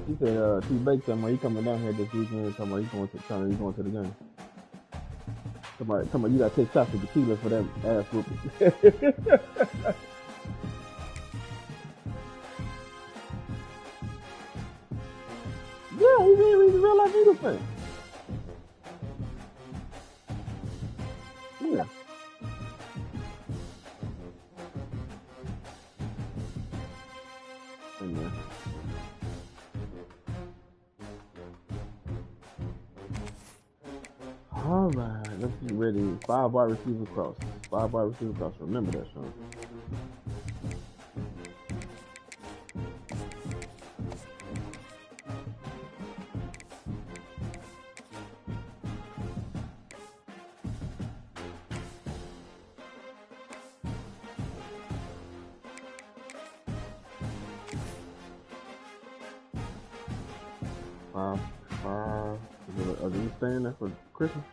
He said, T. Baker talking about he coming down here this weekend. Talking about he going to the game. Talking about you got to take shots of tequila for that ass whooping. Yeah, he's a real life Eagles fan. Yeah. Amen. All right, let's get ready. 5 wide receiver cross. 5 wide receiver cross. Remember that, Sean. Are you staying there for Christmas?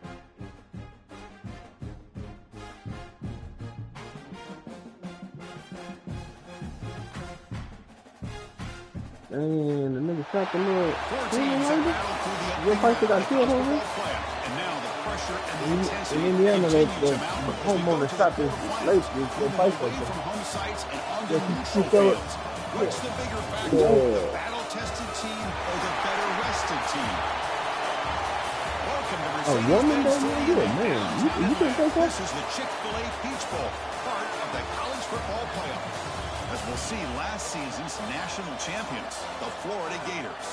And the nigga shot the little cleaning lady. Your fighter got killed over it. In Indiana, the homeowner shot this lady, this fighter. She threw it. What's the bigger factor? The battle-tested team or the better-rested team? A woman don't know you, man. You can take that? This is the Chick-fil-A Peach Bowl, part of the college football playoff. As we'll see, last season's national champions, the Florida Gators,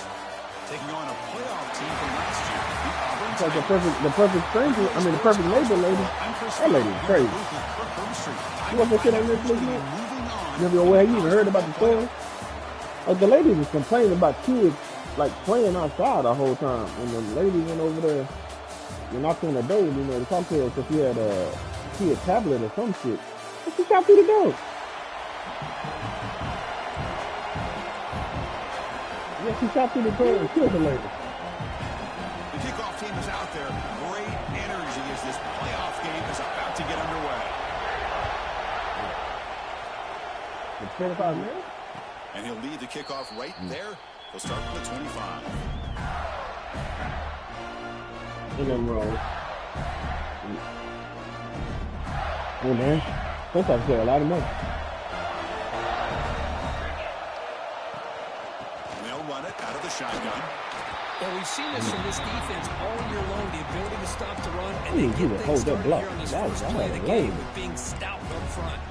taking on a playoff team from last year, the Auburn. It's like the perfect stranger. I mean, the perfect neighbor lady. That lady's crazy. You want that shit on Netflix, man? You even heard about the story? Like, the lady was complaining about kids, like, playing outside the whole time. And the lady went over there and knocked on the door, to talk to her because she had a tablet or some shit. And she shot through the door. Yeah, she shot through the door and killed the lady. The kickoff team is out there. Great energy as this playoff game is about to get underway. The 25 minutes? And he'll lead the kickoff right there. He'll start with the 25. In them rows. Hey, man. Sometimes I get a lot of money. They'll run it out of the shotgun. Well, we've seen this from this defense all year long, the ability to stop the run, and Ooh, they get things started block. here on this first play of the game with being stout up front.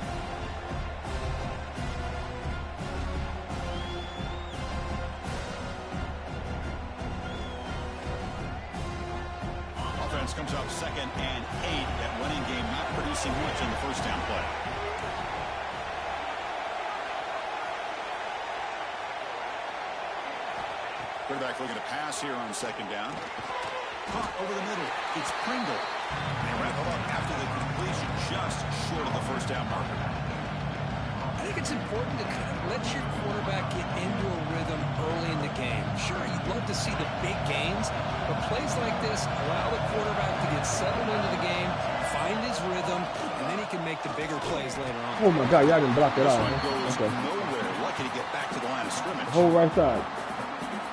Offense comes up 2nd and 8. That running game not producing much in the first down play. Quarterback looking to pass here on 2nd down. Caught over the middle. It's Pringle. They wrap it up after the completion, just short of the first down marker. I think it's important to kind of let your quarterback get into a rhythm early in the game. Sure, you'd love to see the big gains, but plays like this allow the quarterback to get settled into the game, find his rhythm, and then he can make the bigger plays later on. Oh, my God. Y'all didn't block it out. Okay. Nowhere. Lucky to get back to the line of scrimmage. Whole right side.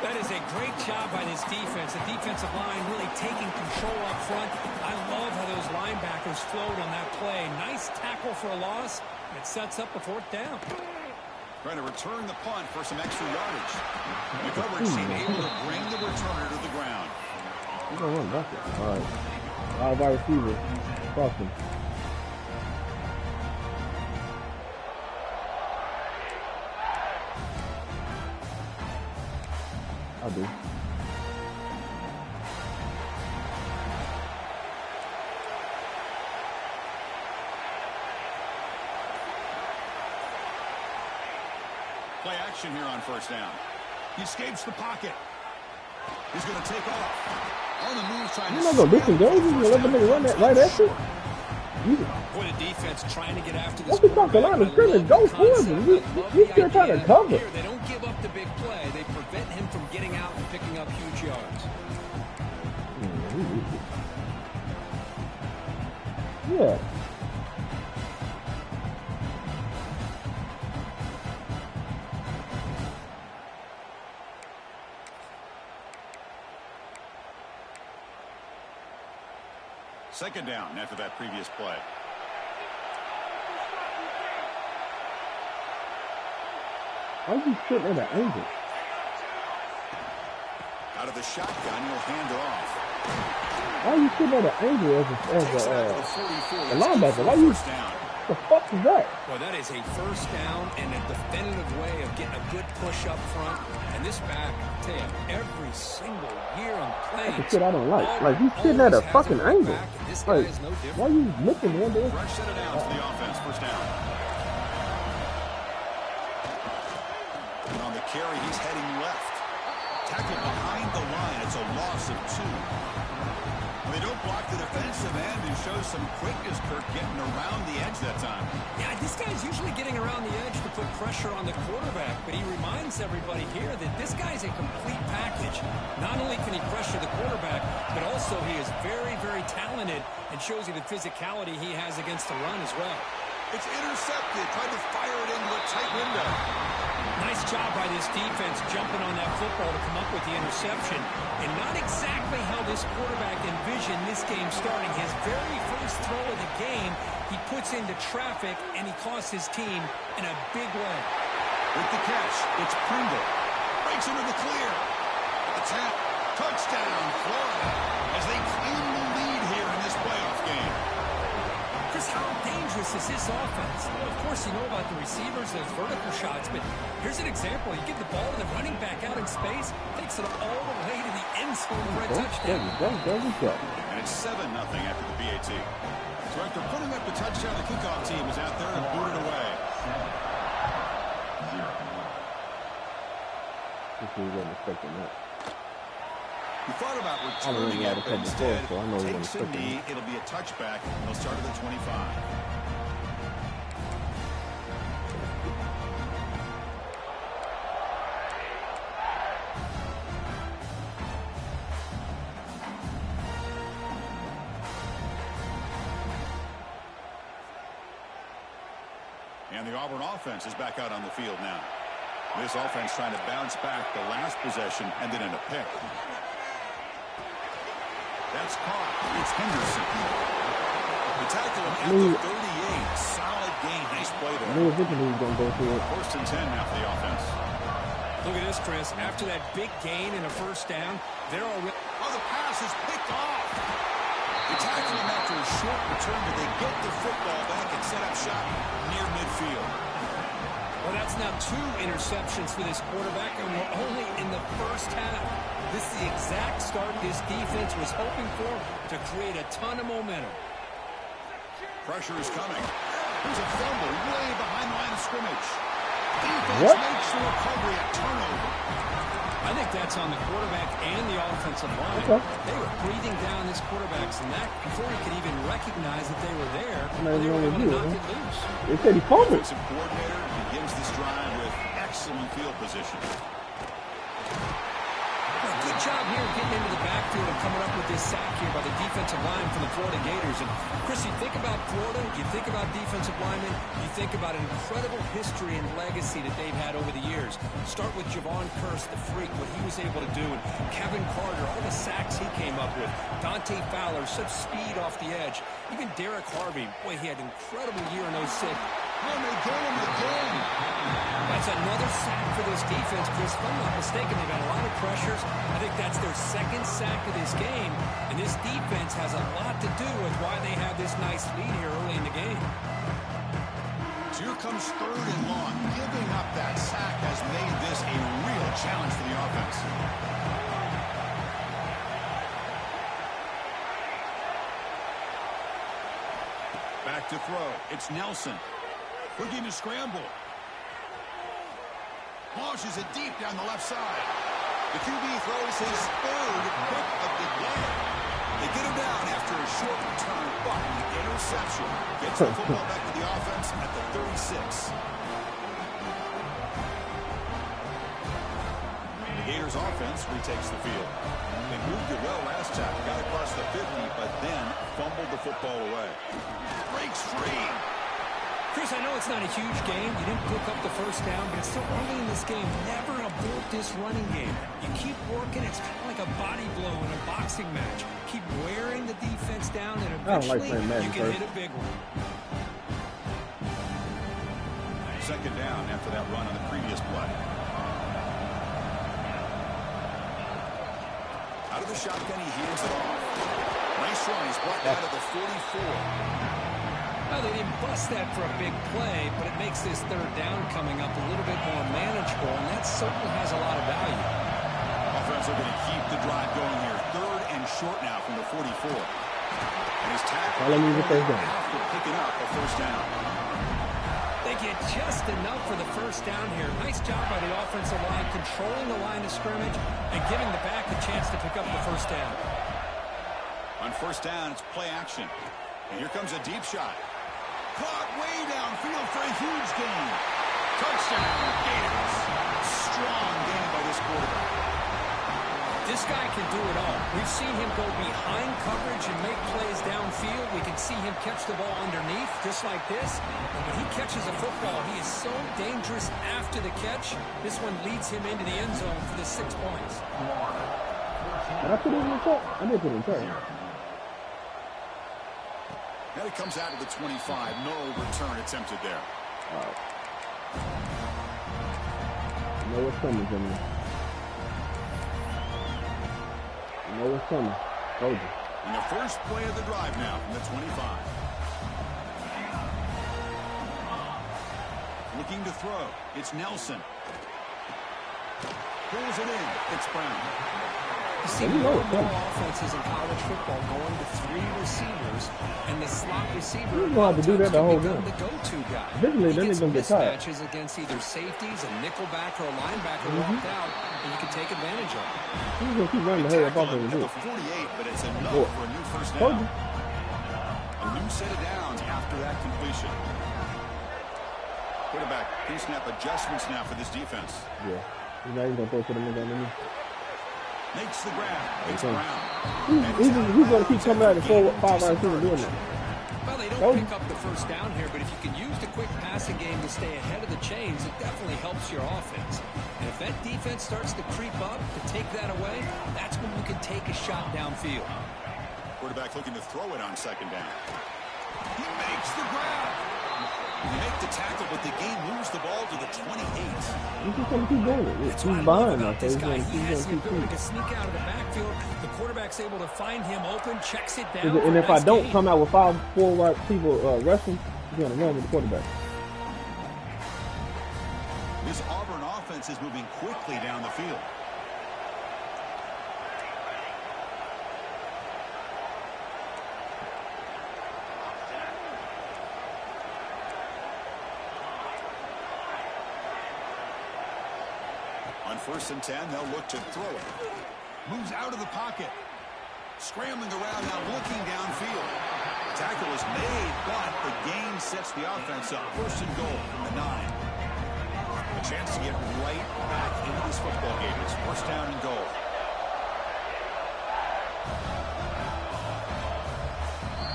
That is a great job by this defense. The defensive line really taking control up front. I love how those linebackers flowed on that play. Nice tackle for a loss. It sets up a 4th down. Trying to return the punt for some extra yardage. The coverage team able to bring the returner to the ground. We're going to run back there. All right. All wide receivers. Boston. I do. Play action here on 1st down. He escapes the pocket. He's going to take off. On the move, trying to go different goals. You let the nigga run that right at you. Boy, the defense trying to get after this. What's the fuck? The line of scrimmage. Go for him. You still trying to cover. They don't give up the big play. They prevent him from getting out and picking up huge yards. Yeah. Second down after that previous play. Why are you sitting at an angle? Out of the shotgun, he'll hand it off. Why are you sitting at an angle as a linebacker? Why you? What the fuck is that? Well, that is a first down and a definitive way of getting a good push up front. And this back, I tell you, every single year on plays. That's the shit I don't like. Like, you sitting at a fucking angle. This guy Like, is no different. why are you looking one day? Fresh set of downs for the offense. First down. And on the carry, he's heading left. Tackled behind the line. It's a loss of 2. They don't block the defensive end and show some quickness, Kirk, getting around the edge that time. Yeah, this guy's usually getting around the edge to put pressure on the quarterback, but he reminds everybody here that this guy's a complete package. Not only can he pressure the quarterback, but also he is very, very talented and shows you the physicality he has against the run as well. It's intercepted. Tried to fire it into a tight window. Nice job by this defense jumping on that football to come up with the interception. And not exactly how this quarterback envisioned this game starting. His very first throw of the game, he puts into traffic, and he costs his team in a big way. With the catch, it's Pringle. Breaks into the clear. At the tap, touchdown, Florida, as they claim the lead here in this playoff game. Chris, how dangerous is this offense? Well, of course, you know about the receivers, those vertical shots, but here's an example. You get the ball to the running back out in space, takes it all the way to the end zone for a touchdown. And it's 7-0 after the BAT. So after putting up the touchdown, the kickoff team is out there and booted away. He thought about returning it, but instead takes a knee. It'll be a touchback. They'll start at the 25. And the Auburn offense is back out on the field now. This offense trying to bounce back the last possession and then in a pick. That's caught. It's Henderson. The tackle at the 38. Solid game. Nice play there. First and 10 now for the offense. Look at this, Chris. After that big gain and a first down, they're already... Oh, the pass is picked off. They tackle him after a short return, but they get the football back and set up shop near midfield. Well, that's now 2 interceptions for this quarterback, and we're only in the first half. This is the exact start this defense was hoping for to create a ton of momentum. Pressure is coming. There's a fumble way behind the line of scrimmage. Defense makes the recovery a turnover. I think that's on the quarterback and the offensive line. They were breathing down this quarterback's neck before he could even recognize that they were there. They were able to knock it loose. They said he fumbled. Defensive coordinator begins this drive with excellent field position. Good job here getting into the backfield and coming up with this sack here by the defensive line from the Florida Gators. And Chris, you think about Florida, you think about defensive linemen, you think about an incredible history and legacy that they've had over the years. Start with Javon Kearse, the freak, what he was able to do, and Kevin Carter, all the sacks he came up with. Dante Fowler, such speed off the edge. Even Derek Harvey, boy, he had an incredible year in 06. And they get him again. That's another sack for this defense, Chris. If I'm not mistaken, they've had a lot of pressures. I think that's their second sack of this game. And this defense has a lot to do with why they have this nice lead here early in the game. So here comes 3rd and long. Giving up that sack has made this a real challenge for the offense. Back to throw. It's Nelson. Looking to scramble. Launches it deep down the left side. The QB throws his 3rd pick of the day. They get him down after a short return, but the interception gets the football back to the offense at the 36. The Gators offense retakes the field. They moved it well last time. Got across the 50, but then fumbled the football away. Breaks free. Chris, I know it's not a huge game. You didn't pick up the first down, but it's still early in this game. Never abort this running game. You keep working. It's kind of like like a body blow in a boxing match. Keep wearing the defense down, and I don't like eventually playing Madden you can first. hit a big one. Second down after that run on the previous play. Out of the shotgun, he hands it off. Nice run. He's brought down to the 44. Well, they didn't bust that for a big play, but it makes this third down coming up a little bit more manageable, and that certainly has a lot of value. Offense are going to keep the drive going here. Third and short now from the 44. And his tackle after picking up a first down. They get just enough for the first down here. Nice job by the offensive line, controlling the line of scrimmage and giving the back a chance to pick up the first down. On first down, it's play action. And here comes a deep shot. Caught way downfield for a huge gain. Touchdown, Gators. Strong game by this quarterback. This guy can do it all. We've seen him go behind coverage and make plays downfield. We can see him catch the ball underneath, just like this. And when he catches a football, he is so dangerous after the catch. This one leads him into the end zone for the 6 points. Did I put it in the cut? I did put it in the cut. Now he comes out to the 25. No return attempted there. All right. You know what's coming, Jimmy. You know what's coming. Told you. And the first play of the drive now from the 25. Looking to throw. It's Nelson. Pulls it in. It's Brown. You see more and more offenses in college football going to 3 receivers, and the slot receiver You're going to have to do that the whole game. the go-to guy. Eventually, then they're going to get tired. Mismatches against either safeties, a nickelback, or a linebacker walked out, and you can take advantage of it. He's going to keep running the hurry up off of The 48, but it's enough for a new first down. A new set of downs after that completion. Quarterback, pre-snap adjustments now for this defense. Yeah. He's not even going to throw for the nigga underneath. Makes the grab. It's Brown. He's going to keep coming out of 4-5 wide receivers doing that. Well, they don't pick up the first down here, but if you can use the quick passing game to stay ahead of the chains, it definitely helps your offense. And if that defense starts to creep up to take that away, that's when you can take a shot downfield. Quarterback looking to throw it on second down. He makes the grab. They make the tackle, but the game moves the ball to the 28. He's just going to keep doing it. He's behind us. This guy, he has the ability to sneak out of the backfield. The quarterback's able to find him open, checks it down. And if I don't come out with 4 wide people rushing, he's going to run with the quarterback. This Auburn offense is moving quickly down the field. On 1st and 10, they'll look to throw it. Moves out of the pocket. Scrambling around now, looking downfield. Tackle is made, but the gain sets the offense up. 1st and goal from the 9. A chance to get right back into this football game. It's 1st down and goal.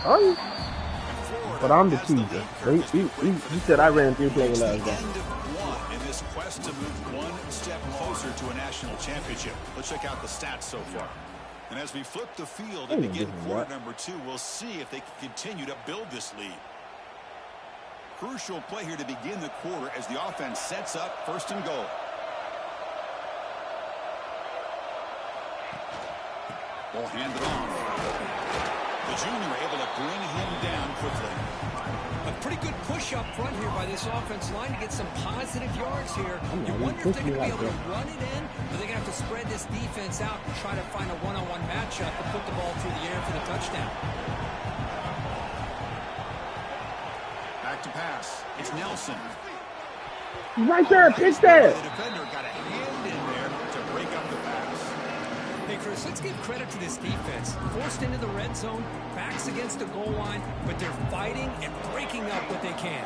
Are you? But I'm the teaser. He said I ran 3 plays last game. In this quest to move one step closer to a national championship. Let's check out the stats so far. And as we flip the field and begin quarter number 2, we'll see if they can continue to build this lead. Crucial play here to begin the quarter as the offense sets up 1st and goal. Ball handed off. The junior able to bring him down quickly. A pretty good push up front here by this offense line to get some positive yards here. You wonder if they're going to be able to run it in, or they're going to have to spread this defense out and try to find a one-on-one matchup and put the ball through the air for the touchdown. Back to pass. It's Nelson. Right there, pitch that. The defender got a hand in there to break up the pass. Hey, Chris, let's give credit to this defense. Forced into the red zone, backs against the goal line, but they're fighting and breaking up what they can.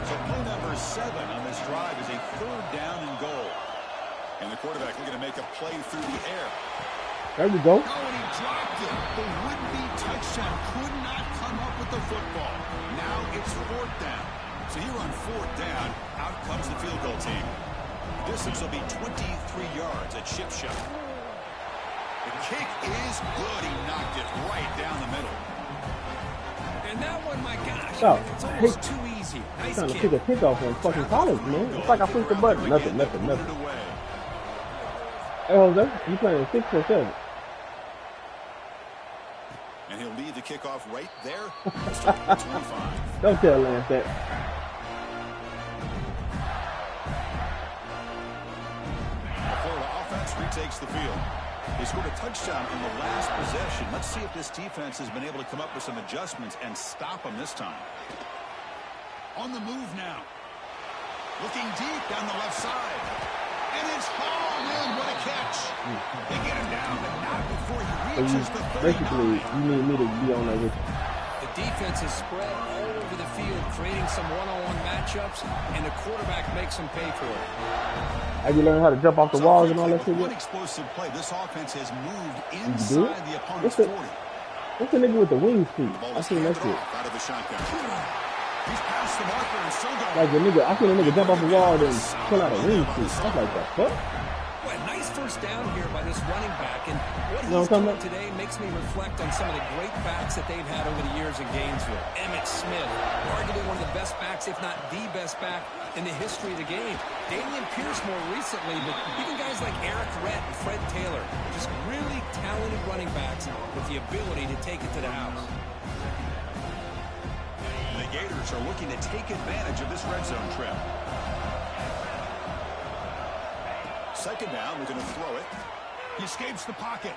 So play number 7 on this drive is a 3rd down and goal. And the quarterback looking to make a play through the air. There we go. Oh, and he dropped it. The would-be touchdown could not come up with the football. Now it's 4th down. So here on 4th down, out comes the field goal team. The distance will be 23 yards at chip shot. The kick is good. He knocked it right down the middle. And that one, my gosh, Oh, it's almost too easy. Nice trying to kick. kick a kickoff on fucking college, man. It's like I pushed the button. Nothing. Hey, Jose, you playing 6 or 7? And he'll leave the kickoff right there. Start at 25. Don't tell Lance that. The Florida offense retakes the field. They scored a touchdown in the last possession. Let's see if this defense has been able to come up with some adjustments and stop them this time. On the move now. Looking deep down the left side. And it's hauled in. What a catch. They get him down, but not before he reaches the 39. Basically, you need me to be on that with you. The defense is spread all over the field, creating some one-on-one matchups, and the quarterback makes them pay for it. Have you learned how to jump off the walls and all that shit? One explosive play. This offense has moved inside the opponent's 40. What's the nigga with the wings feet? I seen that shit. Out of the shotgun. He's past the marker and still going. Like the nigga, I seen a nigga jump off the wall and pull out a wing feet. I was like, the fuck? Well, nice first down here by this running back, and what You know he's what I'm doing today makes me reflect on some of the great backs that they've had over the years in Gainesville. Emmitt Smith, arguably one of the best backs, if not the best back in the history of the game. Damian Pierce more recently, but even guys like Eric Rett and Fred Taylor, just really talented running backs with the ability to take it to the house. The Gators are looking to take advantage of this red zone trip. Second down, we're going to throw it. He escapes the pocket.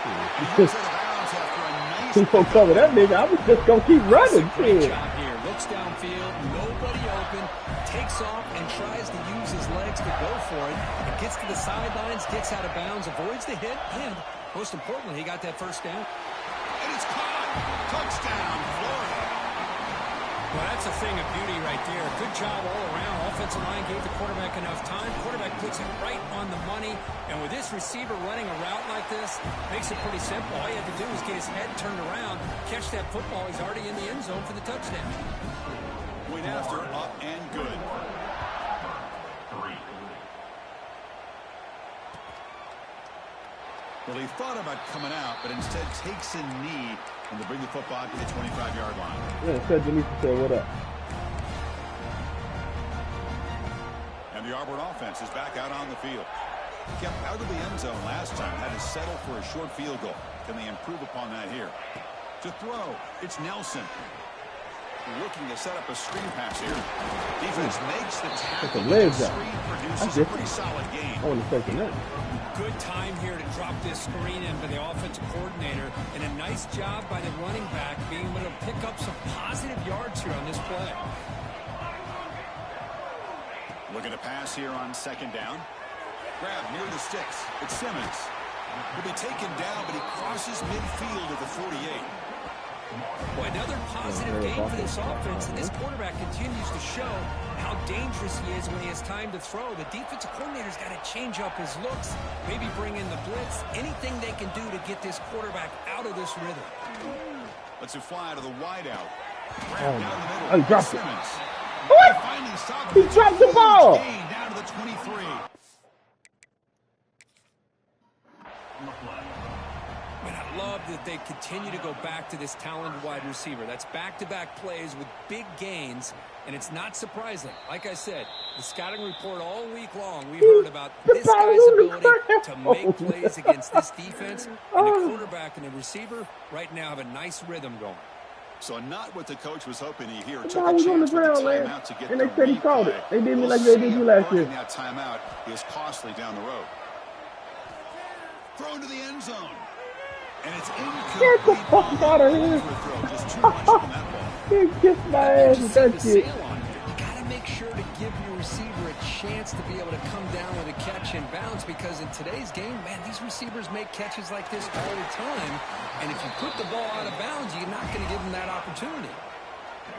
He gets out of bounds after a nice... People cover that nigga. I was just going to keep running. Great job here. Looks downfield, nobody open, takes off and tries to use his legs to go for it. And gets to the sidelines, gets out of bounds, avoids the hit, and most importantly, he got that first down. And it's caught. Touchdown, Florida. Well, that's a thing of beauty right there. Good job all around. Offensive line gave the quarterback enough time. Quarterback puts it right on the money. And with this receiver running a route like this, makes it pretty simple. All you have to do is get his head turned around, catch that football. He's already in the end zone for the touchdown. Point after, up and good. Well, he thought about coming out, but instead takes a knee and to bring the football to the 25-yard line. Yeah, said Denise said, what up? And the Auburn offense is back out on the field. Kept out of the end zone last time, had to settle for a short field goal. Can they improve upon that here? To throw, it's Nelson. Looking to set up a screen pass here. Defense makes the tackle. The screen produces a pretty solid game. I wasn't expecting that. Good time here to drop this screen in for the offensive coordinator, and a nice job by the running back being able to pick up some positive yards here on this play. Looking to pass here on second down. Grab near the sticks. It's Simmons. He'll be taken down, but he crosses midfield at the 48. Boy, another positive game for this offense, and this quarterback continues to show how dangerous he is when he has time to throw. The defensive coordinator's got to change up his looks, maybe bring in the blitz, anything they can do to get this quarterback out of this rhythm. Let's fly to the wideout. Oh, he dropped it. What? He dropped the ball. Down to the 23. And I love that they continue to go back to this talented wide receiver. That's back-to-back plays with big gains, and it's not surprising. Like I said, the scouting report all week long, we've heard about this guy's ability to make plays against this defense, and the quarterback and the receiver right now have a nice rhythm going. So not what the coach was hoping to hear. Took a chance with the timeout to get and they said he called it. They did me like they did you last year. That timeout is costly down the road. Thrown to the end zone. And it's incomplete. Get the fuck out of here. Just too much on that ball. He kissed my ass with that shit. You got to make sure to give your receiver a chance to be able to come down with a catch and bounce, because in today's game, man, these receivers make catches like this all the time. And if you put the ball out of bounds, you're not going to give them that opportunity.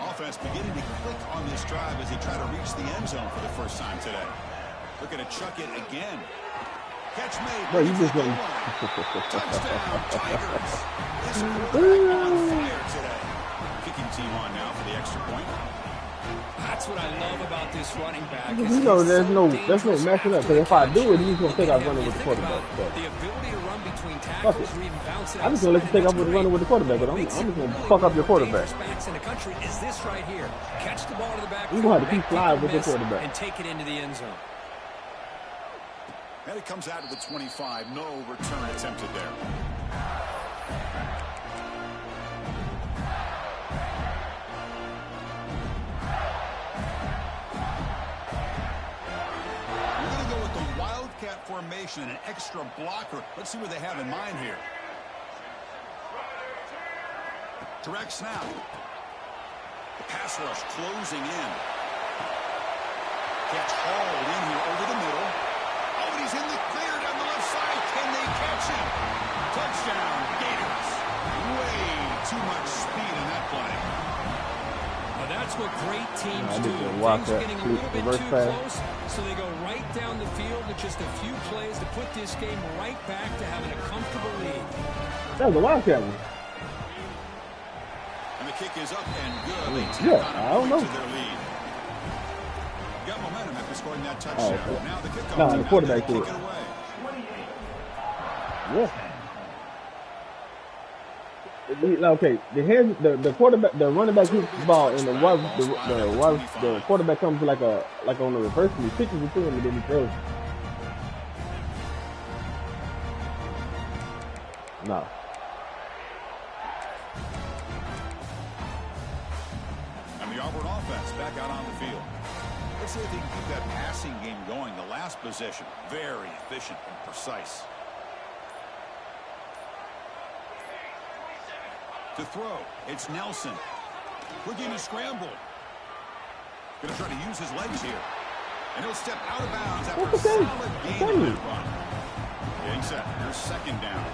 Offense beginning to click on this drive as they try to reach the end zone for the first time today. Looking to chuck it again. Catch made. Bro, you just going touchdown, Tigers. This quarterback on fire today. Kicking team on now for the extra point. That's what I love about this running back. You know, there's no matching up. Because if I do it, he's going to take off running with the quarterback. So. The ability to run between tackles or even bounce it I'm just going to let you take off with running with the quarterback. But I'm just going to fuck up your quarterback. In the country is this right here. Catch the ball to the back. You're going to have to keep flying with your quarterback. And take it into the end zone. And it comes out of the 25. No return attempted there. Formation, an extra blocker. Let's see what they have in mind here. Direct snap. The pass rush closing in. Catch hauled in here over the middle. Oh, and he's in the clear down the left side. Can they catch him? Touchdown, Gators. Way too much speed in that play. That's what great teams do. Things are getting a little bit too close, so they go right down the field with just a few plays to put this game right back to having a comfortable lead. That was a Wildcat one. And the kick is up and good. Yeah, I don't know. Their lead. Got momentum after scoring that touchdown. Oh, okay. Now the kickoff. No, the quarterback did it. Yeah. Okay, the quarterback, the running back hits the ball, and the quarterback comes like on the reverse, and he pitches it to him, and then he throws. No. And the Auburn offense back out on the field. Let's see if they can keep that passing game going. The last possession, very efficient and precise. To throw, it's Nelson. Looking to scramble. Going to try to use his legs here. And he'll step out of bounds after a solid gain on that run. Getting set. Here's second down.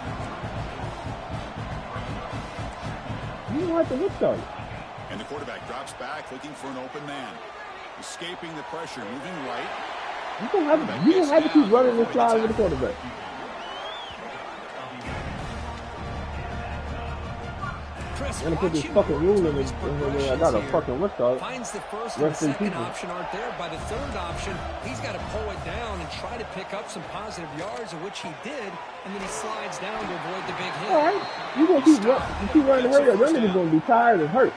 You don't have to look though. And the quarterback drops back, looking for an open man. Escaping the pressure, moving right. You don't have to keep running this slide with the quarterback. I'm gonna put this fucking rule in this. I got a fucking what's called. Finds the first and second option aren't there. By the third option, he's got to pull it down and try to pick up some positive yards, of which he did, and then he slides down to avoid the big hit. All right, you're gonna keep running away. That running is gonna be tired and hurt.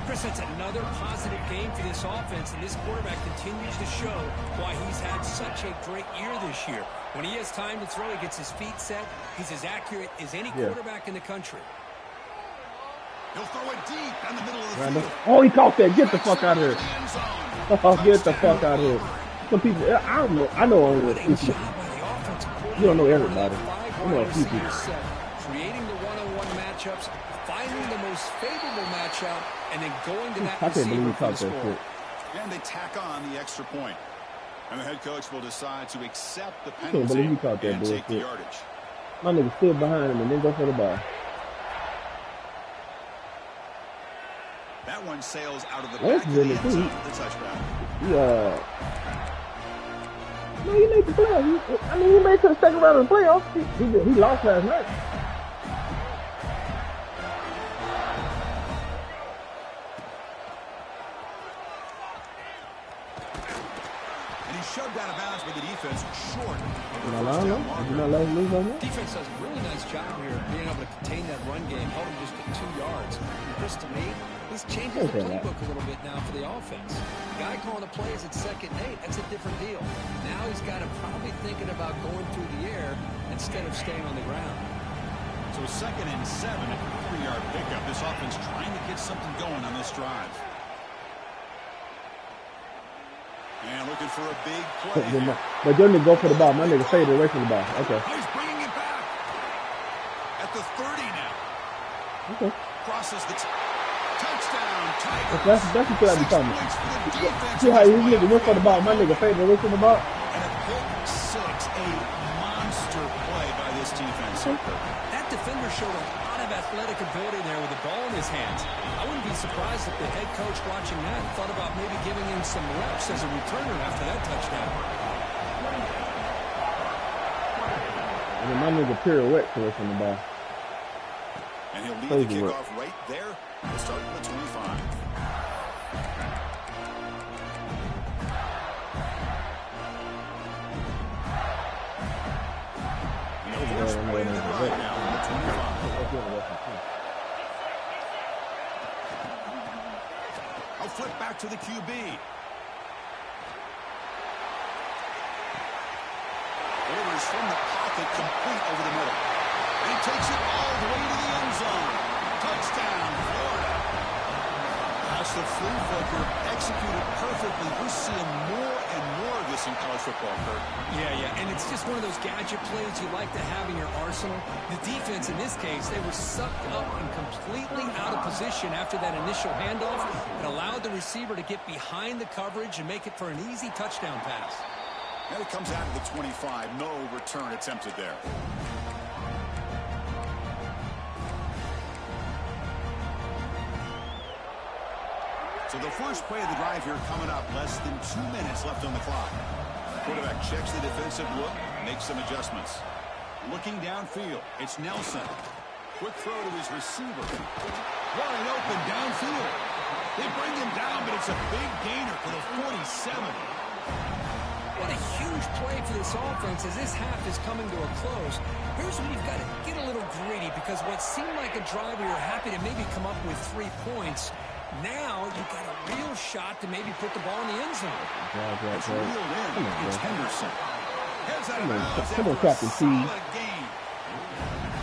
Chris, that's another positive game for this offense, and this quarterback continues to show why he's had such a great year this year. When he has time to throw, he gets his feet set. He's as accurate as any quarterback in the country. He'll throw it deep in the middle of the field. Oh, he caught that. Get the fuck out of here. Oh, get the fuck out of here. Some people, I know only a few people. You don't know everybody. You know a few people. Creating the one-on-one matchups, finding the most favorable matchup, and then going to that I can't believe he caught that shit. And they tack on the extra point. And the head coach will decide to accept the I can't believe he caught that and take the bullshit. yardage. My nigga stood behind him and then go for the ball. That one sails out of the back of the end zone with the touchback. No, he made the playoffs. He made it to the second round of the playoffs. He lost last night. And he shoved out of bounds by the defense short. Defense does a really nice job here being able to contain that run game, held him just at 2 yards. And Chris, to me, this changes the playbook a little bit now for the offense. The guy calling the plays at 2nd and 8, that's a different deal. Now he's got him probably thinking about going through the air instead of staying on the ground. So 2nd and 7 at the 3-yard pickup. This offense trying to get something going on this drive. And looking for a big play. But your nigga go for the ball. My nigga faded away from the ball. Okay. Oh, he's bringing it back. At the 30 now. Okay. Crosses the touchdown. Tigers. That's what I be talking about. See how you nigga went for the ball. My nigga faded away from the ball. And a pick 6, a monster play by this defense. That defender showed a lot of athletic ability there with the ball in his hands. I wouldn't be surprised if the head coach watching that thought about maybe giving him some reps as a returner after that touchdown. And then my nigga pirouette away from the ball. And he'll lead the kickoff right there. We'll start with the 25. QB. Orders from the pocket, complete over the middle. And he takes it all the way to the end zone. Touchdown, Florida. That's the flea flicker executed perfectly. We're seeing more and more of this in college football, Kurt. Yeah, and it's just one of those gadget plays you like to have in your arsenal. The defense, in this case, they were sucked up and completely out of position after that initial handoff. It allowed the receiver to get behind the coverage and make it for an easy touchdown pass. And it comes out of the 25. No return attempted there. So the first play of the drive here coming up. Less than 2 minutes left on the clock. Quarterback checks the defensive look, makes some adjustments. Looking downfield, it's Nelson. Quick throw to his receiver. Wide open downfield. They bring him down, but it's a big gainer for the 47. What a huge play for this offense as this half is coming to a close. Here's when you've got to get a little greedy, because what seemed like a drive where you're happy to maybe come up with 3 points, now you've got a real shot to maybe put the ball in the end zone. It's reeled in. It's Henderson. Come on, Captain T.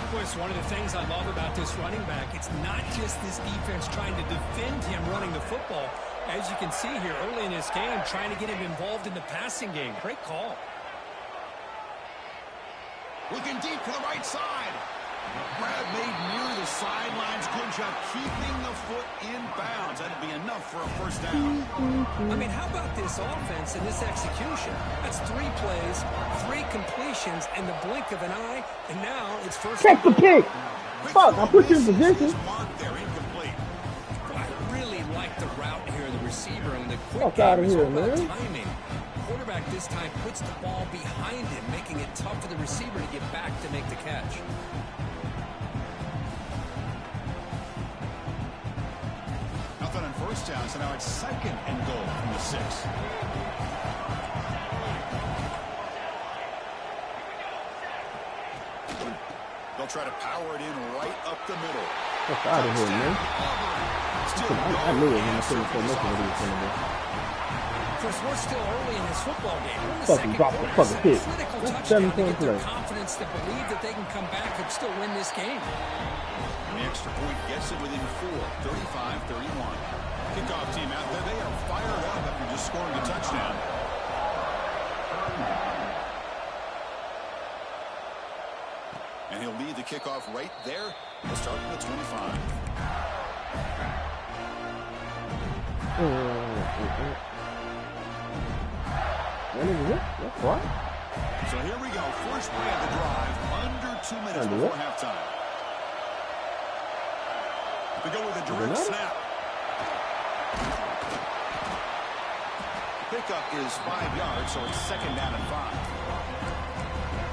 Of course, one of the things I love about this running back, it's not just this defense trying to defend him running the football. As you can see here early in this game, trying to get him involved in the passing game. Great call. Looking deep to the right side. Grab made near the sidelines. Good job keeping the foot in bounds. That'd be enough for a first down. I mean, how about this offense and this execution? That's 3 plays, 3 completions in the blink of an eye, and now it's first. Check the pick. Fuck, I put you in position. They're incomplete. I really like the route here, the receiver, and the quick Fuck out of game is here, all about man. timing. Quarterback this time puts the ball behind him, making it tough for the receiver to get back to make the catch. Nothing on first down, so now it's 2nd and goal from the 6. They'll try to power it in right up the middle. Fuck out of here, man. I knew it when I couldn't say nothing what he was going to do. Of course, we're still early in this football game. We're in the Fucking second drop the quarter. fucking pick. It's a critical That's touchdown to 7-point get their play. confidence to believe that they can come back and still win this game. And the extra point gets it within 4, 35-31. Kickoff team out there. They are fired up after just scoring a touchdown. And he'll lead the kickoff right there. He'll start from the 25. That's right. So here we go. First play of the drive. Under 2 minutes before halftime. We go with a direct snap. Pickup is 5 yards, so it's 2nd down and 5.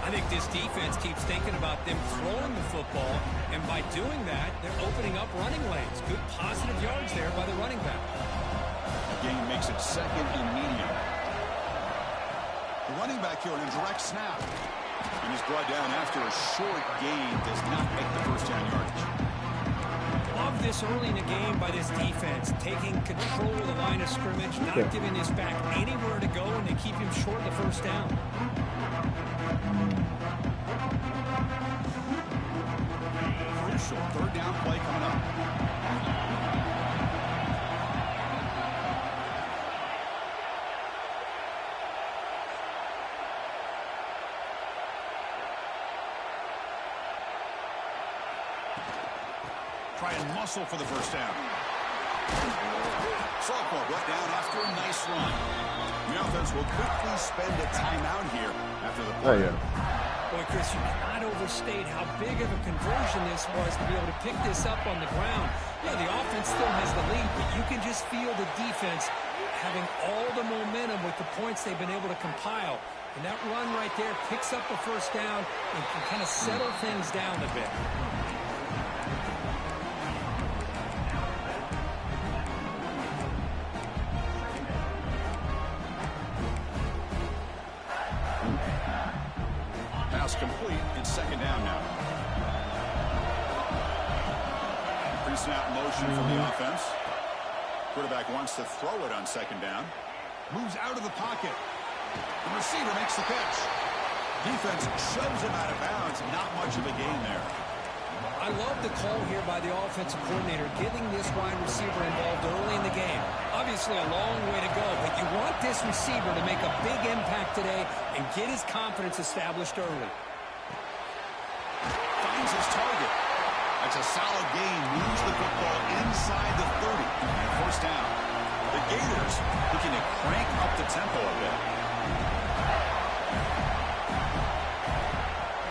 I think this defense keeps thinking about them throwing the football, and by doing that, they're opening up running lanes. Good positive yards there by the running back. The game makes it 2nd and medium. The running back here on a direct snap. And he's brought down after a short gain. Does not make the first down yardage. Love this early in the game by this defense, taking control of the line of scrimmage, not giving this back anywhere to go, and they keep him short of the first down. Crucial 3rd down play coming up. Try and muscle for the first down. Softball brought down after a nice run. The offense will quickly spend a timeout here after the play. Oh, yeah. Boy, Chris, you cannot overstate how big of a conversion this was to be able to pick this up on the ground. Yeah, the offense still has the lead, but you can just feel the defense having all the momentum with the points they've been able to compile. And that run right there picks up the first down and can kind of settle things down a bit. Pass complete. It's 2nd down now. Pre-snap motion from the offense. Quarterback wants to throw it on second down. Moves out of the pocket. The receiver makes the catch. Defense shoves him out of bounds. Not much of a gain there. I love the call here by the offensive coordinator, getting this wide receiver involved early in the game. Obviously a long way to go, but you want this receiver to make a big impact today and get his confidence established early. Finds his target. That's a solid gain. Moves the football inside the 30. And first down. The Gators looking to crank up the tempo a bit.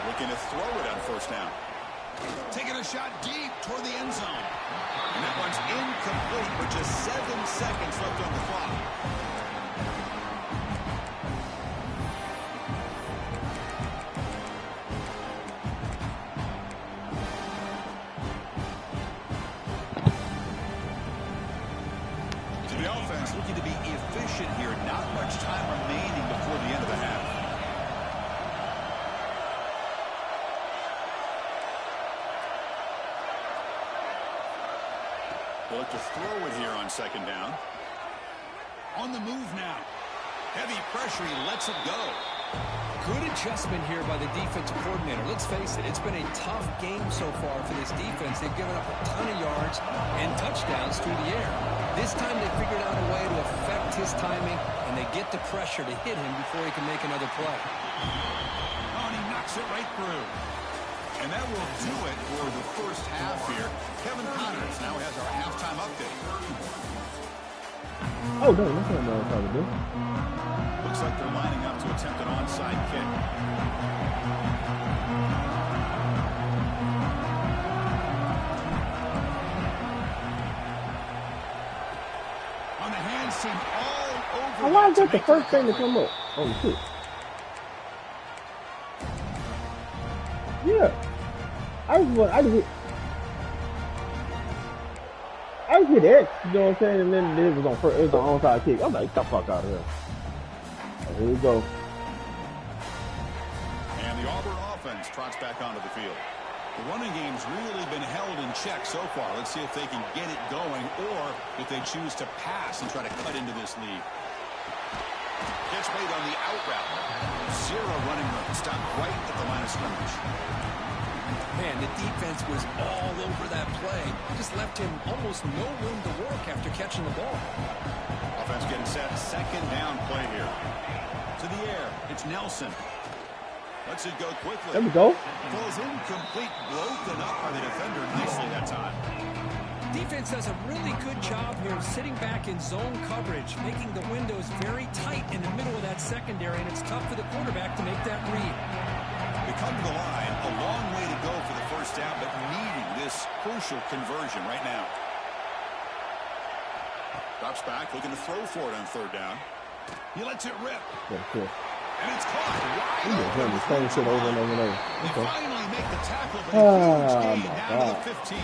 Looking to throw it on first down. Taking a shot deep toward the end zone. And that one's incomplete with just 7 seconds left on the clock. To the offense, looking to be efficient here. Not much time remaining before the end of the half. They'll look to throw it here on second down. On the move now. Heavy pressure. He lets it go. Good adjustment here by the defensive coordinator. Let's face it, it's been a tough game so far for this defense. They've given up a ton of yards and touchdowns through the air. This time they figured out a way to affect his timing, and they get the pressure to hit him before he can make another play. Oh, and he knocks it right through. And that will do it for the first half here. Kevin Connors now has our halftime update. Oh, no, that's not what I was trying to do. Looks like they're lining up to attempt an onside kick. On the hands team all over. Why is that the first thing to come up? Oh, shit. Yeah. I just hit X, you know what I'm saying? And then it was an onside kick. I'm like, get the fuck out of here. Oh, here we go. And the Auburn offense trots back onto the field. The running game's really been held in check so far. Let's see if they can get it going or if they choose to pass and try to cut into this lead. Catch made on the out route. Zero running room. Stopped right at the line of scrimmage. Man, the defense was all over that play. Just left him almost no room to work after catching the ball. Offense getting set. Second down play here. To the air. It's Nelson. Lets it go quickly. There we go. Falls incomplete. Broken up by the defender nicely that time. Defense does a really good job here of sitting back in zone coverage, making the windows very tight in the middle of that secondary, and it's tough for the quarterback to make that read. We come to the line, a long way to go for the first down, but needing this crucial conversion right now. Drops back, looking to throw for it on third down. He lets it rip. Yeah, cool. And it's caught. He's just doing the same shit over and over and over. They Okay. finally make the tackle, but a huge gain my down to God. the 15.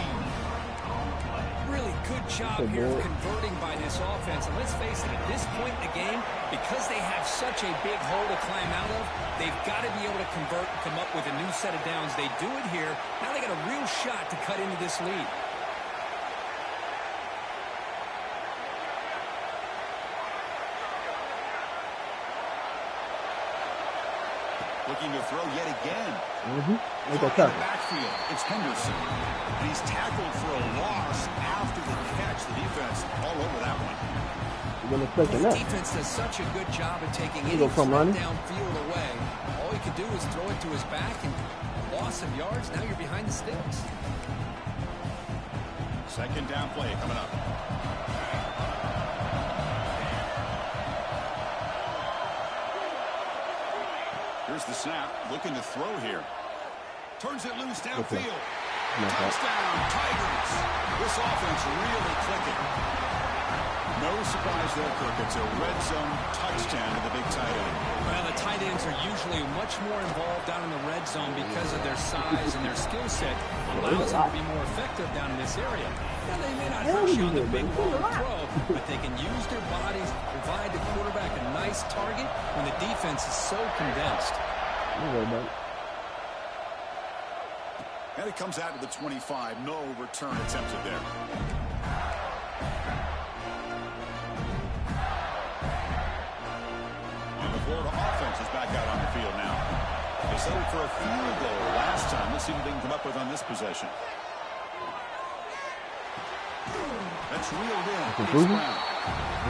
Really good job here of converting by this offense. And let's face it, at this point in the game, because they have such a big hole to climb out of, they've got to be able to convert and come up with a new set of downs. They do it here. Now they got a real shot to cut into this lead. Looking to throw yet again. Make that In the tackle. backfield, it's Henderson. And he's tackled for a loss after the catch. The defense all over that one. You're gonna expect The that. defense does such a good job of taking any go come threat running. downfield away. All you can do is throw it to his back and loss of yards. Now you're behind the sticks. Second down play coming up. Here's the snap. Looking to throw here. Turns it loose downfield. Touchdown, Tigers. This offense really clicking. No surprise there, Kirk. It's a red zone touchdown to the big tight end. Well, the tight ends are usually much more involved down in the red zone because of their size and their skill set. Allows them to be more effective down in this area. Now, they may not hurt you on the big long throw, but they can use their bodies to provide the quarterback a nice target when the defense is so condensed. And it comes out to the 25. No return attempted there. Florida offense is back out on the field now. They settled for a field goal last time. Let's see what they can come up with on this possession. That's reeled in.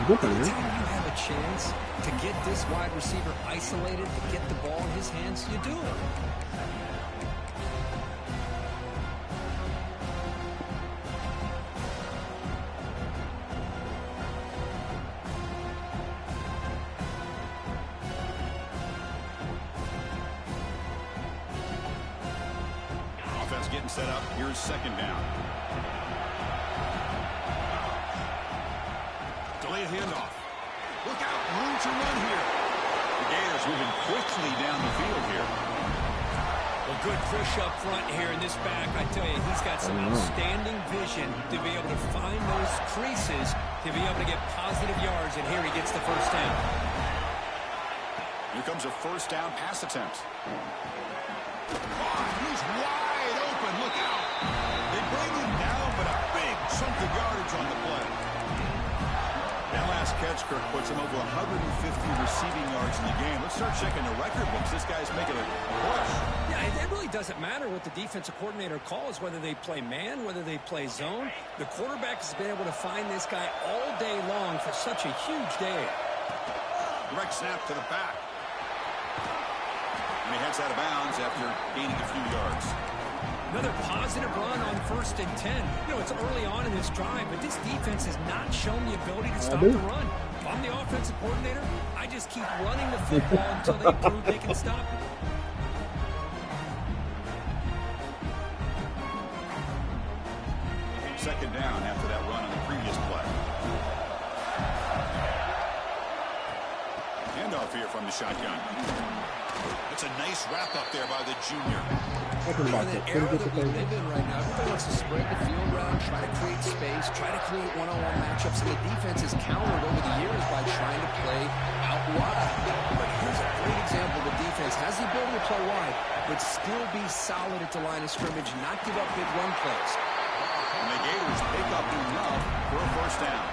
Anytime you have a chance to get this wide receiver isolated, to get the ball in his hands, you do it. Offense getting set up. Here's second down. Delayed handoff. Look out, room to run here. The Gators moving quickly down the field here. Well, good push up front here in this back. I tell you, he's got some outstanding vision to be able to find those creases, to be able to get positive yards, and here he gets the first down. Here comes a first down pass attempt. Oh, he's wide open. Look out. They bring him down, but a big chunk of yardage on the play. That last catch, Kirk, puts him over 150 receiving yards in the game. Let's start checking the record books. This guy's making a push. Yeah, it really doesn't matter what the defensive coordinator calls, whether they play man, whether they play zone. The quarterback has been able to find this guy all day long for such a huge day. Direct snap to the back. And he heads out of bounds after gaining a few yards. Another positive run on 1st and 10. You know, it's early on in this drive, but this defense has not shown the ability to stop the run. If I'm the offensive coordinator, I just keep running the football until they prove they can stop it. Second down after that run on the previous play. Handoff here from the shotgun. It's a nice wrap up there by the junior. In the era that we live in right now, everybody wants to spread the field around, try to create space, try to create one-on-one matchups, and the defense has countered over the years by trying to play out wide. But here's a great example. The defense has the ability to play wide, but still be solid at the line of scrimmage, not give up big run plays. And the Gators pick up enough for a first down.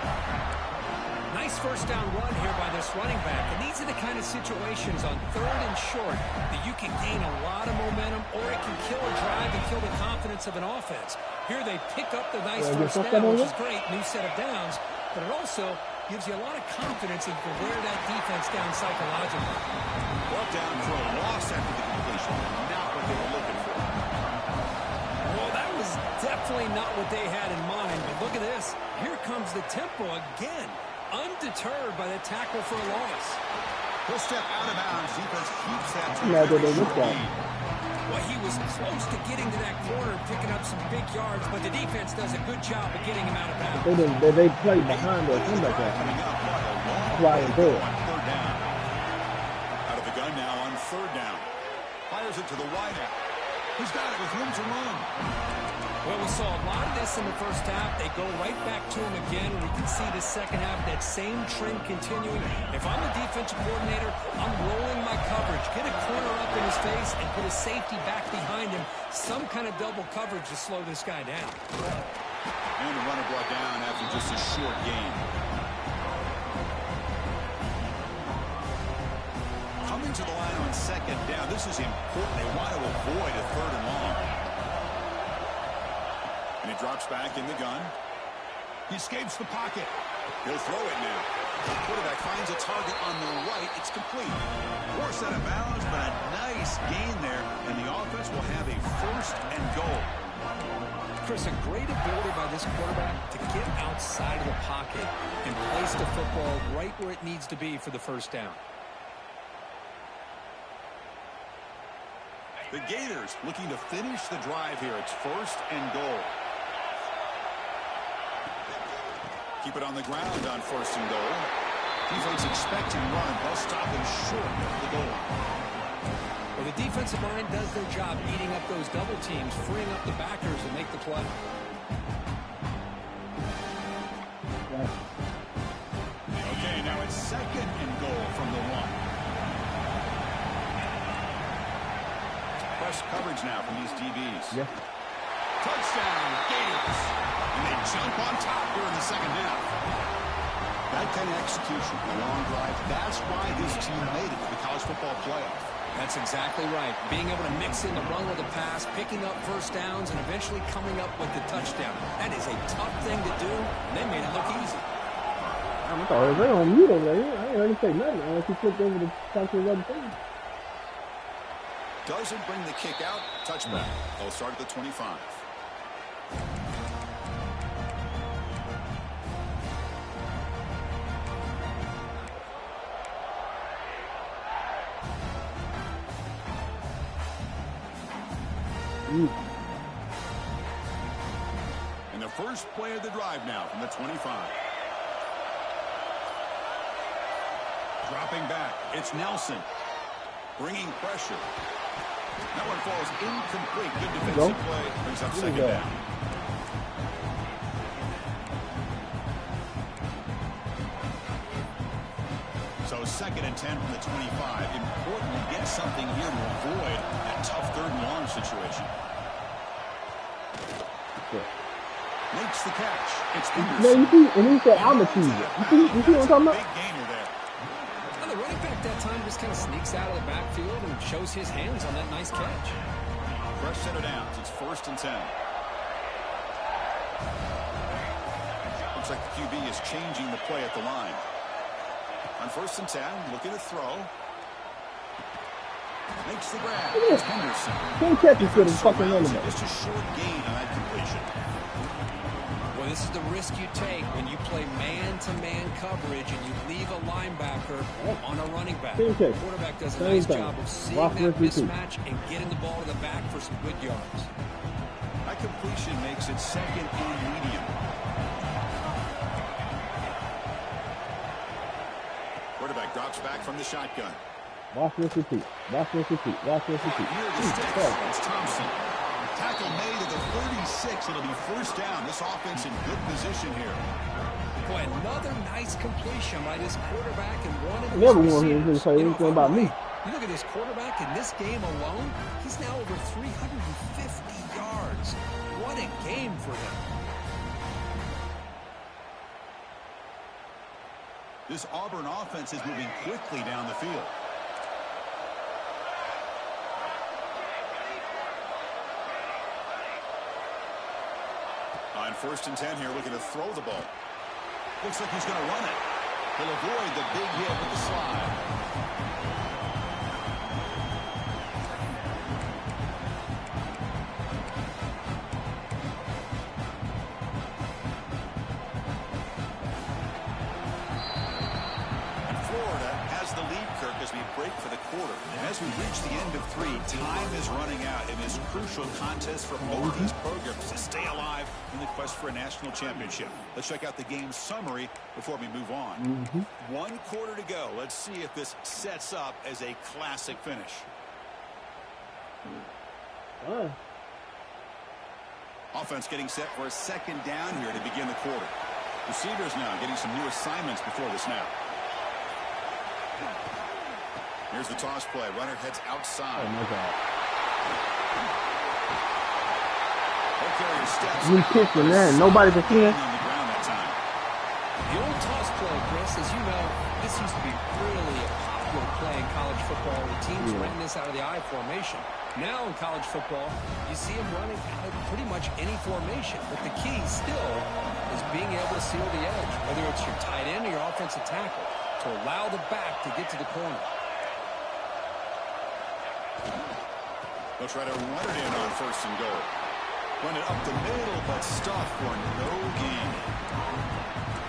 Nice first down run here by this running back. And these are the kind of situations on 3rd and short that you can gain a lot of momentum, or it can kill a drive and kill the confidence of an offense. Here they pick up the nice first down, which is great, new set of downs, but it also gives you a lot of confidence in wear that defense down psychologically. Brought down for a loss after the completion. Not what they were looking for. Well, that was definitely not what they had in mind, but look at this. Here comes the tempo again. Undeterred by the tackle for a loss. He'll step out of bounds. Defense keeps that. Well, he was close to getting to that corner, picking up some big yards, but the defense does a good job of getting him out of bounds. They play behind us. Flying forward. Third down. Out of the gun now on 3rd down. Fires it to the wideout. He's got it with room to run. Well, we saw a lot of this in the first half. They go right back to him again. We can see the second half, that same trend continuing. If I'm the defensive coordinator, I'm rolling my coverage. Get a corner up in his face and put a safety back behind him. Some kind of double coverage to slow this guy down. And the runner brought down after just a short gain. Coming to the line on 2nd down. This is important. They want to avoid a 3rd and long. And he drops back in the gun. He escapes the pocket. He'll throw it now. The quarterback finds a target on the right. It's complete. Forced out of bounds, but a nice gain there. And the offense will have a 1st and goal. Chris, a great ability by this quarterback to get outside of the pocket and place the football right where it needs to be for the first down. The Gators looking to finish the drive here. It's 1st and goal. Keep it on the ground on 1st and goal. Defense expecting run. They'll stop him short of the goal line. Well, the defensive line does their job eating up those double teams, freeing up the backers and make the play. Okay, now it's 2nd and goal from the 1. Press coverage now from these DBs. Yeah. Touchdown, Gators. And they jump on top here in the second half. That kind of execution, a long drive, that's why this team made it to the college football playoff. That's exactly right. Being able to mix in the run with the pass, picking up first downs, and eventually coming up with the touchdown. That is a tough thing to do. They made it look easy. I thought they on mute over there. I ain't heard him say nothing unless he flipped over to talk to his other team. Doesn't bring the kick out. Touchback. They'll start at the 25. And the first play of the drive now from the 25. Dropping back. It's Nelson. Bringing pressure. That one falls incomplete. Good defensive play. Brings up second down. So second and 10 from the 25. Important to get something here to avoid that tough third and long situation. Makes the catch. It's Henderson. No, you see, and he said, I'm a teaser. You see what I'm talking about? Big gainer there. Well, the running back that time just kind of sneaks out of the backfield and shows his hands on that nice catch. Fresh set of downs. It's first and 10. Looks like the QB is changing the play at the line. On first and 10, looking to throw. Makes the grab. It's Henderson. Can't catch this good as fucking running back. Just a short gain on that completion. Well, this is the risk you take when you play man-to-man coverage and you leave a linebacker on a running back. The quarterback does a nice job of seeing that mismatch and getting the ball to the back for some good yards. That completion makes it second and medium. Quarterback drops back from the shotgun. Watch this repeat. Watch this repeat. Watch this repeat. It's Thompson. Tackle made at the 36. It'll be first down. This offense in good position here. Boy, another nice completion by this quarterback and one of Never want him to say anything about me. You look at this quarterback in this game alone, he's now over 350 yards. What a game for him. This Auburn offense is moving quickly down the field. On first and 10 here, looking to throw the ball. Looks like he's going to run it. He'll avoid the big hit with the slide. Break for the quarter. And as we reach the end of 3, time is running out in this crucial contest for both these programs to stay alive in the quest for a national championship. Let's check out the game summary before we move on. 1 quarter to go. Let's see if this sets up as a classic finish. Offense getting set for a second down here to begin the quarter. Receivers now getting some new assignments before the snap. Here's the toss play. Runner heads outside. Oh, my God. Carrier steps. You kicking that. Nobody can see it. On the ground that time. The old toss play, Chris, as you know, this used to be really a popular play in college football. The teams ran this out of the I formation. Now in college football, you see them running out of pretty much any formation. But the key still is being able to seal the edge, whether it's your tight end or your offensive tackle, to allow the back to get to the corner. They'll try to run it in on first and goal. Run it up the middle, but stuff for no gain.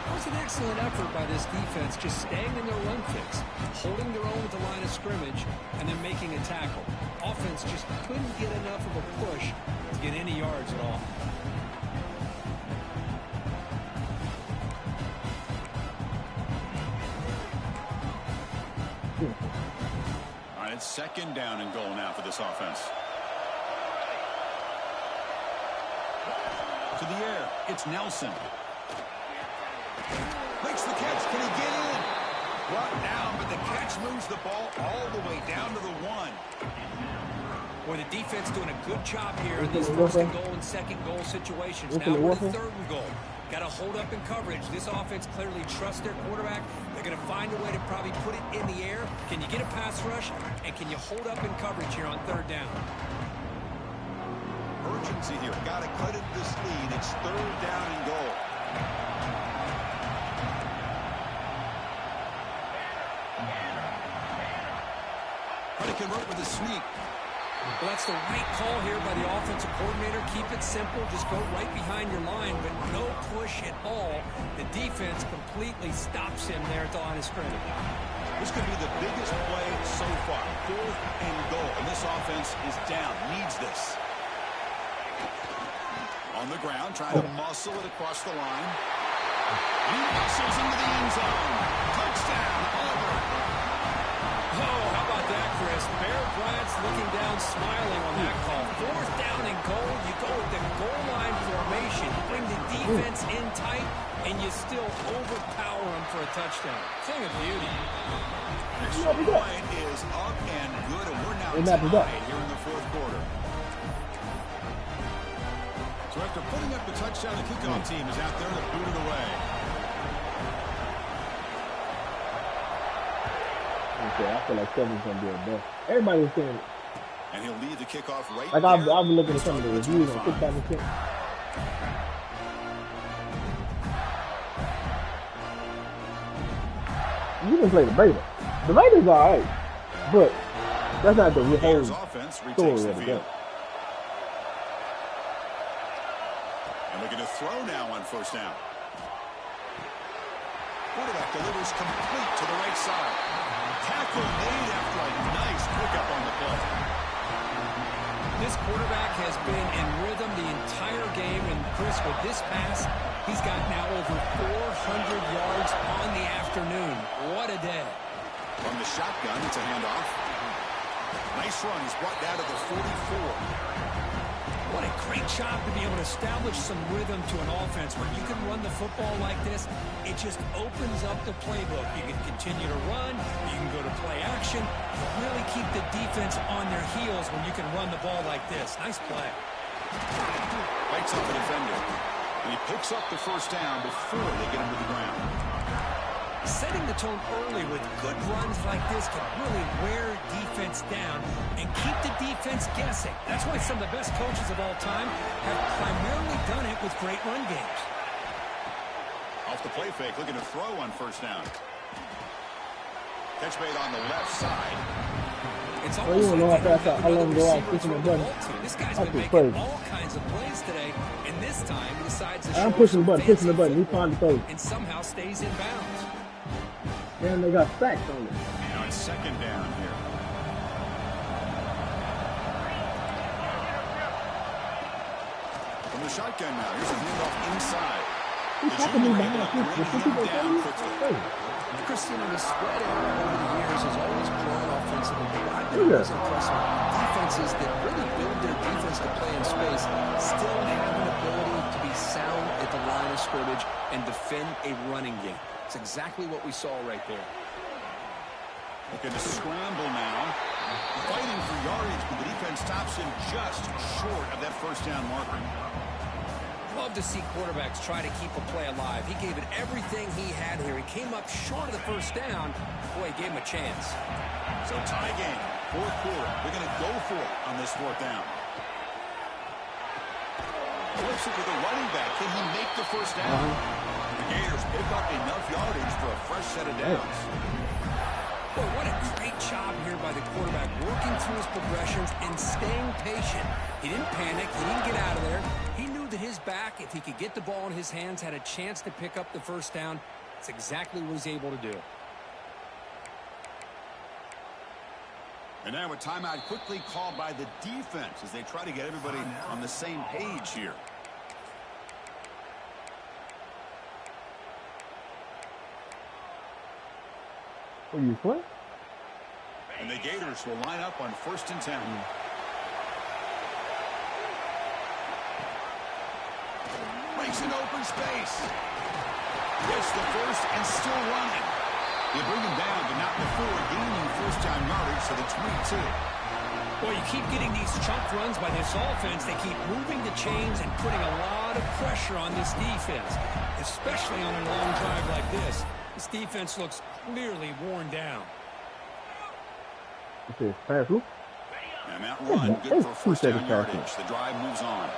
That was an excellent effort by this defense, just staying in their run fix, holding their own at the line of scrimmage, and then making a tackle. Offense just couldn't get enough of a push to get any yards at all. It's second down and goal now for this offense. To the air, it's Nelson. Makes the catch. Can he get in? Brought down, but the catch moves the ball all the way down to the 1. Boy, the defense doing a good job here in these first and goal and second goal situations. Now we're the third and goal. Got to hold up in coverage. This offense clearly trusts their quarterback. They're going to find a way to probably put it in the air Can you get a pass rush, and can you hold up in coverage here on third down? Urgency here. Got to cut into this lead. It's third down and goal. Trying to convert with a sneak. Well, that's the right call here by the offensive coordinator. Keep it simple. Just go right behind your line, but no push at all. The defense completely stops him there at the line of scrimmage. This could be the biggest play so far. Fourth and goal. And this offense is down. Needs this. On the ground, trying to muscle it across the line. He muscles into the end zone. Touchdown, Auburn. Oh, how about that, Chris? Bear Bryant's looking down, smiling on that call. Fourth down and goal. You go with the goal line formation. You bring the defense in tight, and you still overpower them for a touchdown. Thing of beauty. Extra point is up and good, and we're now tied here in the fourth quarter. So after putting up the touchdown, the kickoff team is out there to boot it away. Okay, I feel like Kevin's going to be a best. Everybody's saying it. And he'll lead the kickoff right like I've been looking at some of the reviews on TikTok and shit. You can play the Raiders. The Raiders are alright, but that's not the whole story of the game. And looking to throw now on first down. Quarterback delivers complete to the right side. Tackle made after a nice pickup on the play. This quarterback has been in rhythm the entire game, and Chris, with this pass, he's got now over 400 yards on the afternoon. What a day. From the shotgun, it's a handoff. Nice run. He's brought down to the 44. What a great job to be able to establish some rhythm to an offense. When you can run the football like this, it just opens up the playbook. You can continue to run. You can go to play action. Really keep the defense on their heels when you can run the ball like this. Nice play. Bites up the defender. And he picks up the first down before they get him to the ground. Setting the tone early with good runs like this can really wear defense down and keep the defense guessing. That's why some of the best coaches of all time have primarily done it with great run games. Off the play fake, looking to throw on first down. Catch made on the left side. It's almost like this guy's been making all kinds of plays today, and this time he decides to I'm pushing the button, He found the throw. And somehow stays in bounds. And they got sacked on it. Now it's second down here. From the shotgun now, here's a handoff inside. Christian, the spread era over the years has always grown offensively. But I've been always impressed with defenses that really build their defense to play in space, still have an ability to be sound at the line of scrimmage and defend a running game. It's exactly what we saw right there. Looking to scramble now. Fighting for yardage, but the defense stops him just short of that first down marker. Love to see quarterbacks try to keep a play alive. He gave it everything he had here. He came up short of the first down. Boy, he gave him a chance. So tie game, fourth quarter. They're going to go for it on this fourth down. Flips it to the running back. Can he make the first down? The Gators pick up enough yardage for a fresh set of downs. Boy, what a great job here by the quarterback, working through his progressions and staying patient. He didn't panic. He didn't get out of there. He knew that his back, if he could get the ball in his hands, had a chance to pick up the first down. That's exactly what he's able to do. And now a timeout quickly called by the defense as they try to get everybody on the same page here. What are you playing? And the Gators will line up on 1st and 10. Makes an open space. Gets the first and still running. They bring him down, but not before gaining first down yardage to the 22. Well, you keep getting these chunk runs by this offense. They keep moving the chains and putting a lot of pressure on this defense, especially on a long drive like this. This defense looks clearly worn down. It says pass loop. And that run, good for first down yardage. The drive moves on.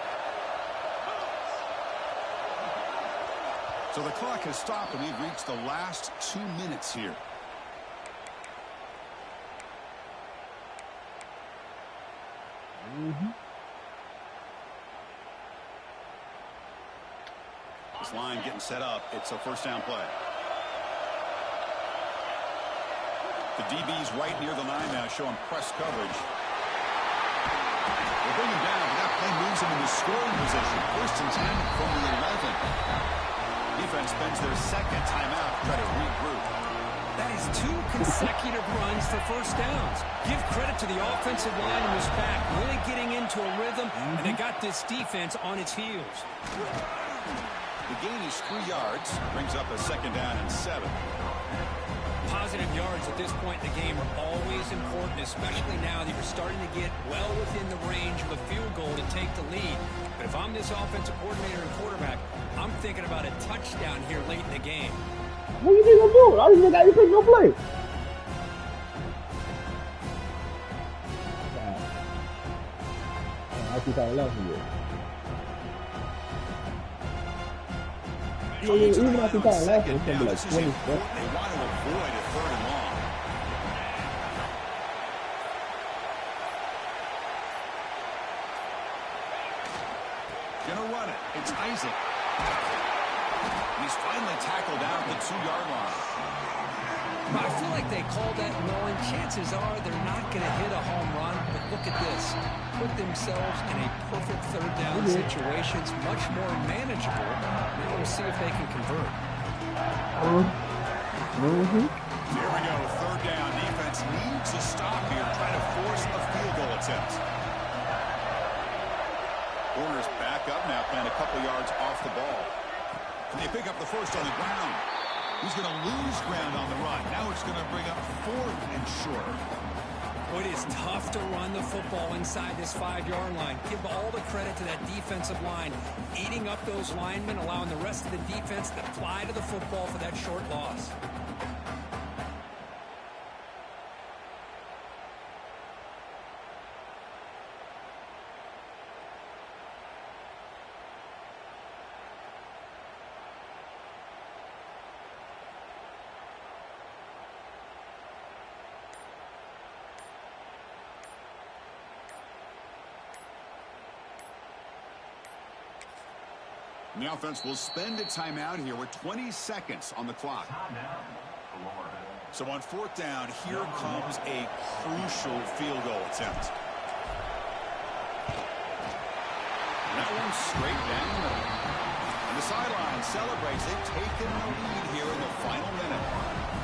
So the clock has stopped, and we've reached the last 2 minutes here. This line getting set up. It's a first down play. The DB's right near the line now, showing press coverage. They'll bring him down, but that play moves him into scoring position. First and 10 from the 11. Defense spends their second timeout to try to regroup. That is 2 consecutive runs for first downs. Give credit to the offensive line in this back, really getting into a rhythm, and they got this defense on its heels. The gain is 3 yards, brings up a second down and 7. Positive yards at this point in the game are always important, especially now that you're starting to get well within the range of a field goal to take the lead. But if I'm this offensive coordinator and quarterback, I'm thinking about a touchdown here late in the game. What do you think I'm doing? I didn't think you think no play. I think I left you. Even after that last one, it's going to be like 20 steps. They want to avoid a third and long. Gonna run it. It's Isaac. He's finally tackled down at the 2-yard line. I feel like they called that knowing chances are they're not going to hit a home run, but look at this. Put themselves in a perfect third down situation. It's much more manageable. Now we'll see if they can convert. Here we go, third down. Defense needs a stop here, trying to force a field goal attempt. Warner's back up now, playing a couple yards off the ball. And they pick up the first on the ground. He's going to lose ground on the run. Now it's going to bring up 4th and short. It is tough to run the football inside this 5-yard line. Give all the credit to that defensive line, eating up those linemen, allowing the rest of the defense to fly to the football for that short loss. And the offense will spend a timeout here with 20 seconds on the clock. So on 4th down, here comes a crucial field goal attempt. And that one's straight down the middle. And the sideline celebrates. They've taken the lead here in the final minute.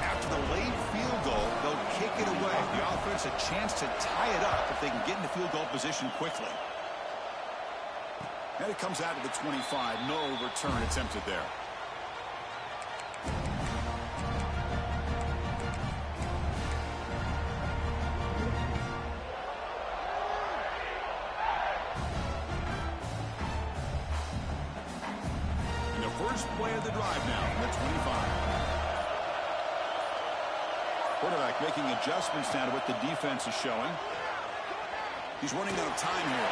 After the late field goal, they'll kick it away. The offense a chance to tie it up if they can get into field goal position quickly. And it comes out to the 25. No return attempted there. And the first play of the drive now from the 25. Quarterback making adjustments now to what the defense is showing. He's running out of time here.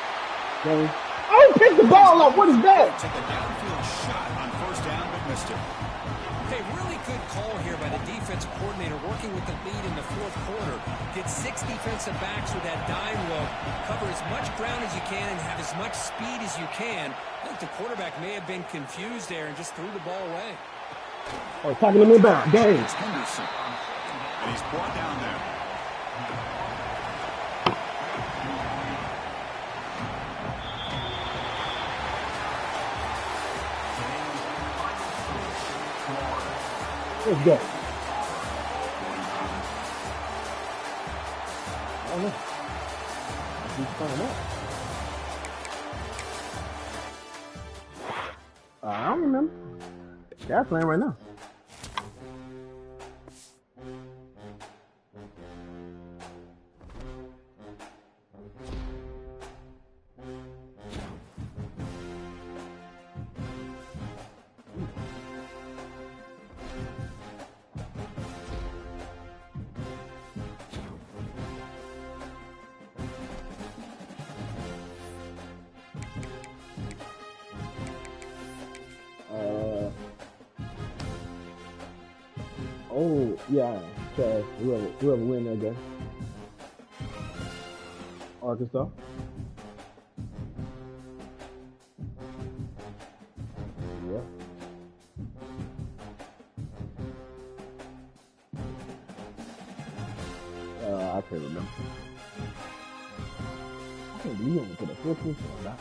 Okay. Oh, pick the ball up. What is that? Take a downfield shot on first down, but missed it. Hey, really good call here by the defensive coordinator, working with the lead in the 4th quarter. Get 6 defensive backs with that dime look. Cover as much ground as you can and have as much speed as you can. I think the quarterback may have been confused there and just threw the ball away. Oh, talking to me about game. It's Henderson. And he's brought down there. Let's go. Oh, no. He's coming up. I don't remember. They're playing right now. Oh, yeah, trash. Whoever win that game. Arkansas. Yeah. I can't remember. I can't believe I'm gonna put a 15 on that.